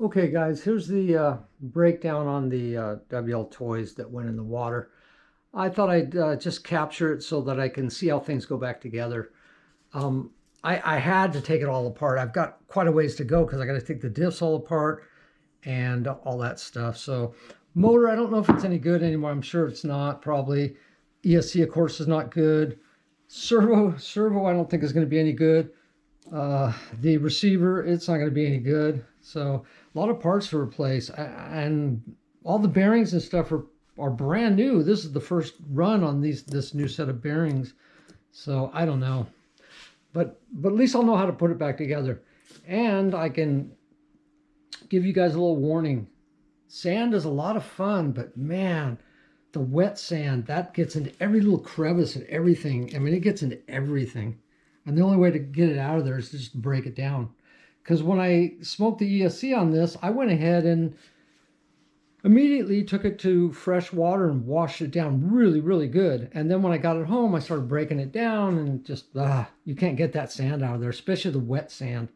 Okay guys, here's the breakdown on the WL toys that went in the water. I thought I'd just capture it so that I can see how things go back together. Um, I had to take it all apart. I've got quite a ways to go because I got to take the diffs all apart and all that stuff. So motor, I don't know if it's any good anymore. I'm sure it's not, probably. ESC, of course, is not good. Servo, I don't think is going to be any good. The receiver, it's not going to be any good. So a lot of parts to replace, and all the bearings and stuff are brand new. This is the first run on this new set of bearings. So I don't know, but at least I'll know how to put it back together, and I can give you guys a little warning. Sand is a lot of fun, but man, the wet sand, that gets into every little crevice and everything. I mean, it gets into everything. And the only way to get it out of there is just to break it down. Because when I smoked the ESC on this, I went ahead and immediately took it to fresh water and washed it down really, really good. And then when I got it home, I started breaking it down and just, you can't get that sand out of there, especially the wet sand.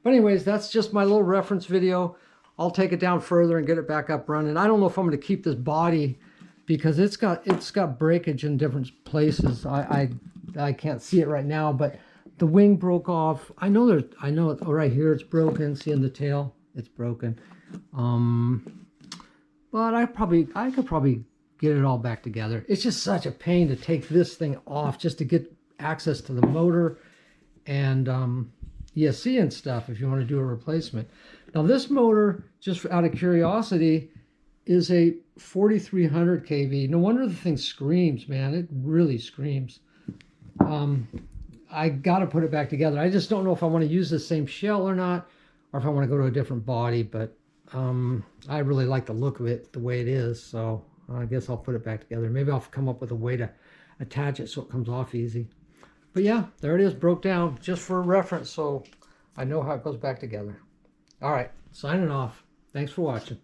But anyways, that's just my little reference video. I'll take it down further and get it back up running. I don't know if I'm going to keep this body because it's got breakage in different places. I can't see it right now, but the wing broke off. I know it right here it's broken. See in the tail, it's broken. But I could probably get it all back together. It's just such a pain to take this thing off just to get access to the motor and ESC and stuff if you want to do a replacement. Now this motor, just out of curiosity, is a 4300 kV. No wonder the thing screams, man. It really screams. I got to put it back together. I just don't know if I want to use the same shell or not, or if I want to go to a different body, but I really like the look of it the way it is, so I guess I'll put it back together. Maybe I'll come up with a way to attach it so it comes off easy. But yeah, there it is, broke down, just for reference, so I know how it goes back together. All right, signing off. Thanks for watching.